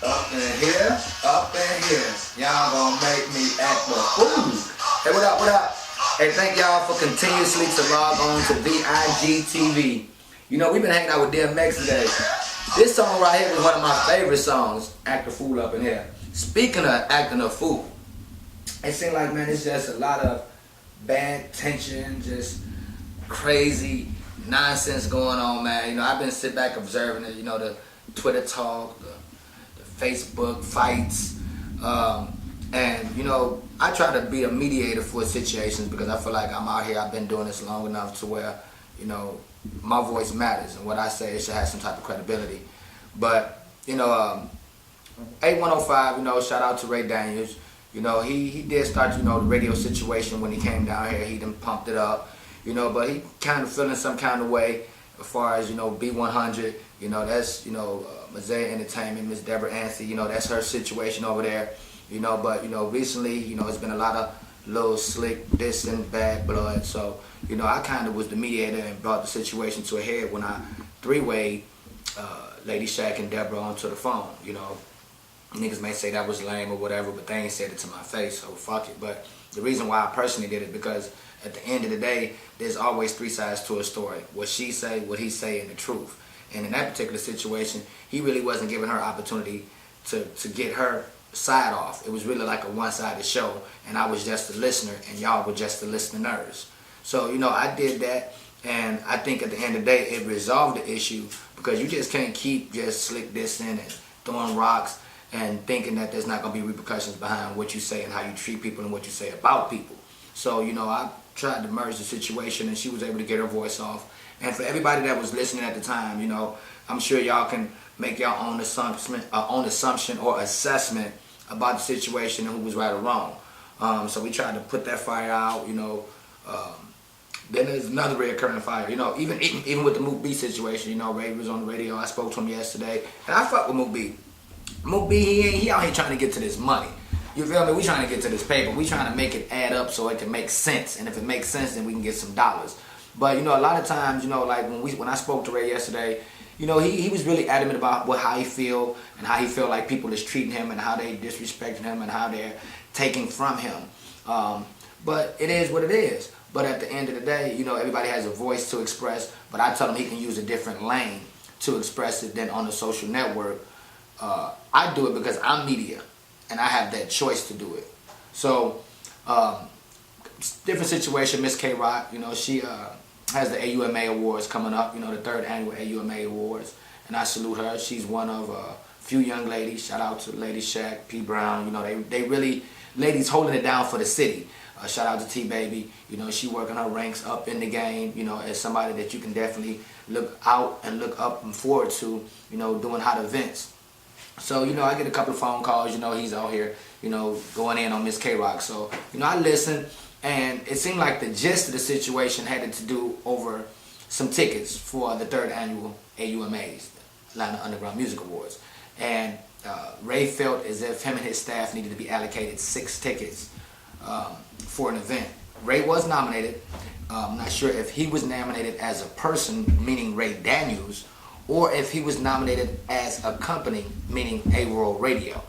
Up in here, up in here. Y'all gonna make me act the fool. Hey, what up, what up? Hey, thank y'all for continuously to log on to P.WEEZY TV. You know, we've been hanging out with DMX today. This song right here was one of my favorite songs, Act a Fool Up in Here. Speaking of acting a fool, it seems like, man, it's just a lot of bad tension, just crazy nonsense going on, man. You know, I've been sitting back observing it, you know, the Twitter talk, the Facebook fights, and, you know, I try to be a mediator for situations because I feel like I'm out here, I've been doing this long enough to where, you know, my voice matters and what I say it should have some type of credibility. But, you know, 8105, you know, shout out to Ray Daniels. You know, he did start, you know, the radio situation when he came down here. He done pumped it up, you know, but he kind of feeling some kind of way as far as, you know, B100, you know, that's, you know, Mosaic Entertainment, Miss Deborah Anthony, you know, that's her situation over there, you know, but, you know, recently, you know, it's been a lot of little slick, distant, bad blood, so, you know, I kind of was the mediator and brought the situation to a head when I three-wayed Lady Shaq and Deborah onto the phone, you know. Niggas may say that was lame or whatever, but they ain't said it to my face, so fuck it. But the reason why I personally did it, because at the end of the day, there's always three sides to a story. What she say, what he say, and the truth. And in that particular situation, he really wasn't giving her opportunity to get her side off. It was really like a one-sided show, and I was just a listener, and y'all were just the listeners. So, you know, I did that, and I think at the end of the day, it resolved the issue, because you just can't keep just slick dissing and throwing rocks and thinking that there's not going to be repercussions behind what you say and how you treat people and what you say about people. So, you know, I tried to merge the situation, and she was able to get her voice off. And for everybody that was listening at the time, you know, I'm sure y'all can make your own assumption or assessment about the situation and who was right or wrong. So we tried to put that fire out, you know. Then there's another reoccurring fire, you know, even with the Mook B situation, you know, Ray was on the radio, I spoke to him yesterday, and I fuck with Mook B. Mook B, he out here trying to get to this money. You feel me? We trying to get to this paper. We trying to make it add up so it can make sense. And if it makes sense, then we can get some dollars. But, you know, a lot of times, you know, like when I spoke to Ray yesterday, you know, he was really adamant about how he feel and how he feel like people is treating him and how they disrespecting him and how they're taking from him. But it is what it is. But at the end of the day, you know, everybody has a voice to express. But I tell him he can use a different lane to express it than on the social network. I do it because I'm media, and I have that choice to do it. So, different situation, Miss K-Rock, you know, she has the AUMA Awards coming up, you know, the 3rd annual AUMA Awards, and I salute her. She's one of a few young ladies. Shout out to Lady Shaq, P. Brown, you know, they really, ladies holding it down for the city. Shout out to T-Baby, you know, she working her ranks up in the game, you know, as somebody that you can definitely look out and look up and forward to, you know, doing hot events. So, you know, I get a couple of phone calls, you know, he's out here, you know, going in on Miss K-Rock. So, you know, I listen, and it seemed like the gist of the situation had to do over some tickets for the 3rd annual AUMAs, Atlanta Underground Music Awards. And Ray felt as if him and his staff needed to be allocated 6 tickets for an event. Ray was nominated. I'm not sure if he was nominated as a person, meaning Ray Daniels, or if he was nominated as a company, meaning A-World Radio.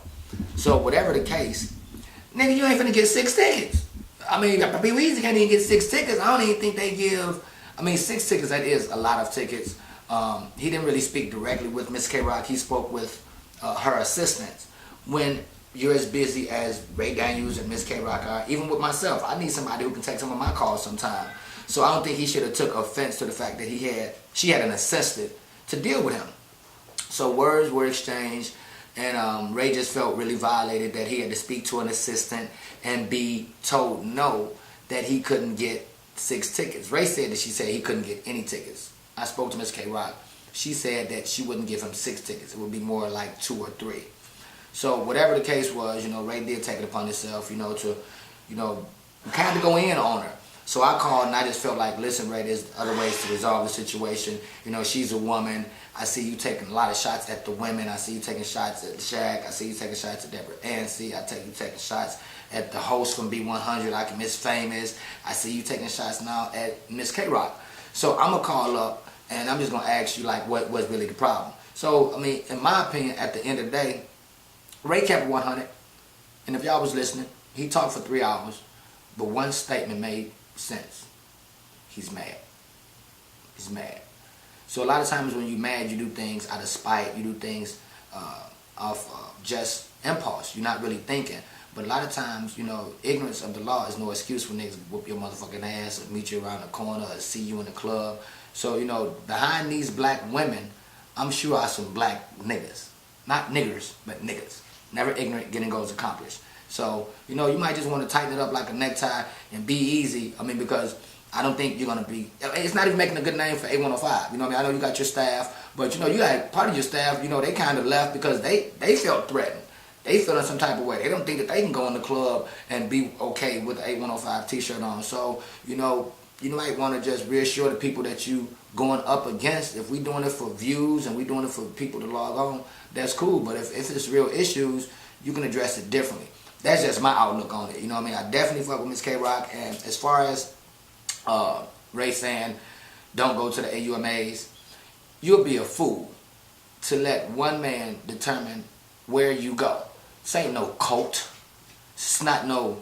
So whatever the case, nigga, you ain't finna get 6 tickets. I mean, P.WEEZY can't even get 6 tickets. I don't even think they give, I mean, 6 tickets, that is a lot of tickets. He didn't really speak directly with Miss K-Rock. He spoke with her assistants. When you're as busy as Ray Daniels and Miss K-Rock are, even with myself, I need somebody who can take some of my calls sometime. So I don't think he should have took offense to the fact that she had an assistant to deal with him. So words were exchanged, and Ray just felt really violated that he had to speak to an assistant and be told no, that he couldn't get 6 tickets. Ray said that she said he couldn't get any tickets. I spoke to Miss K-Rock. She said that she wouldn't give him 6 tickets. It would be more like 2 or 3. So whatever the case was, you know, Ray did take it upon himself, you know, to, you know, kind of go in on her. So I called, and I just felt like, listen, Ray, there's other ways to resolve the situation. You know, she's a woman. I see you taking a lot of shots at the women. I see you taking shots at Shaq. I see you taking shots at Deborah Anthony. I take you taking shots at the host from B100, like Miss Famous. I see you taking shots now at Miss K-Rock. So I'm going to call up, and I'm just going to ask you, like, what's really the problem? So, I mean, in my opinion, at the end of the day, Ray kept it 100, and if y'all was listening, he talked for 3 hours, but one statement made sense. He's mad. He's mad. So a lot of times when you're mad, you do things out of spite. You do things off just impulse. You're not really thinking. But a lot of times, you know, ignorance of the law is no excuse for niggas to whoop your motherfucking ass or meet you around the corner or see you in the club. So, you know, behind these black women, I'm sure are some black niggas. Not niggers, but niggas. Never ignorant, getting goals accomplished. So, you know, you might just want to tighten it up like a necktie and be easy. I mean, because I don't think you're going to be... It's not even making a good name for A105. You know what I mean? I know you got your staff, but, you know, you got part of your staff, you know, they kind of left because they felt threatened. They feel in some type of way. They don't think that they can go in the club and be okay with the A105 t-shirt on. So, you know, you might want to just reassure the people that you going up against. If we doing it for views and we doing it for people to log on, that's cool. But if it's real issues, you can address it differently. That's just my outlook on it. You know what I mean? I definitely fuck with Miss K-Rock. And as far as Ray saying, don't go to the Auma'S, you'll be a fool to let one man determine where you go. This ain't no cult. It's not no,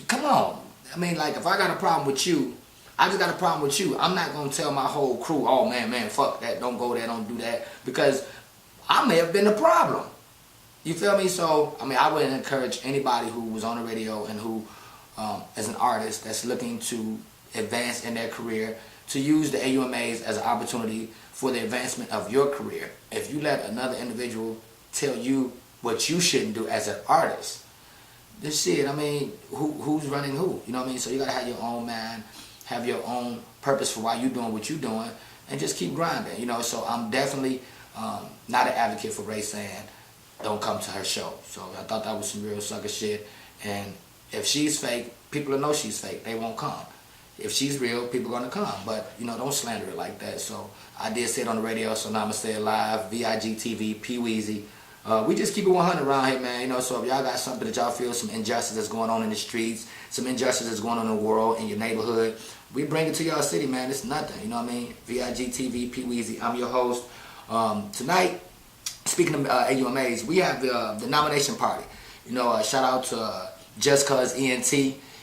come on. I mean, like, if I got a problem with you, I just got a problem with you. I'm not going to tell my whole crew, oh, man, fuck that. Don't go there, don't do that. Because I may have been the problem. You feel me? So, I mean, I wouldn't encourage anybody who was on the radio and who, as an artist, that's looking to advance in their career, to use the Auma'S as an opportunity for the advancement of your career. If you let another individual tell you what you shouldn't do as an artist, this shit, I mean, who's running who? You know what I mean? So you gotta have your own mind, have your own purpose for why you doing what you doing, and just keep grinding. You know, so I'm definitely not an advocate for Ray saying don't come to her show. So I thought that was some real sucker shit. And if she's fake, people will know she's fake. They won't come. If she's real, people are gonna come. But you know, don't slander it like that. So I did say it on the radio, so now I'm gonna say it live. VIG TV, P.WEEZY. We just keep it 100 around here, man. You know, so if y'all got something that y'all feel, some injustice that's going on in the streets, some injustice that's going on in the world, in your neighborhood, we bring it to y'all city, man. It's nothing, you know what I mean? VIG TV, P.WEEZY. I'm your host. Tonight, speaking of Auma'S, we have the nomination party. You know, shout out to Just Cuz ENT.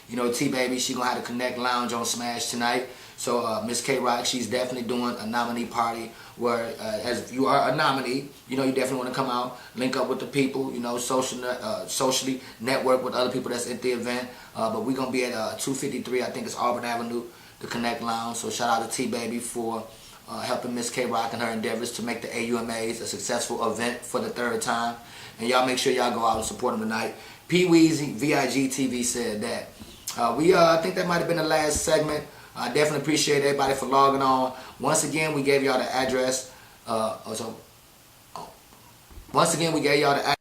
You know, T-Baby, she gonna have to connect lounge on Smash tonight. So Miss K-Rock, she's definitely doing a nominee party where, as if you are a nominee, you know, you definitely want to come out, link up with the people, you know, socially network with other people that's at the event. But we're going to be at 253, I think it's Auburn Avenue, the Connect Lounge. So shout out to T-Baby for helping Miss K-Rock and her endeavors to make the Auma'S a successful event for the 3rd time. And y'all make sure y'all go out and support them tonight. P.WEEZY, VIG TV said that. I think that might have been the last segment. I definitely appreciate everybody for logging on. Once again, we gave y'all the address. Once again, we gave y'all the address.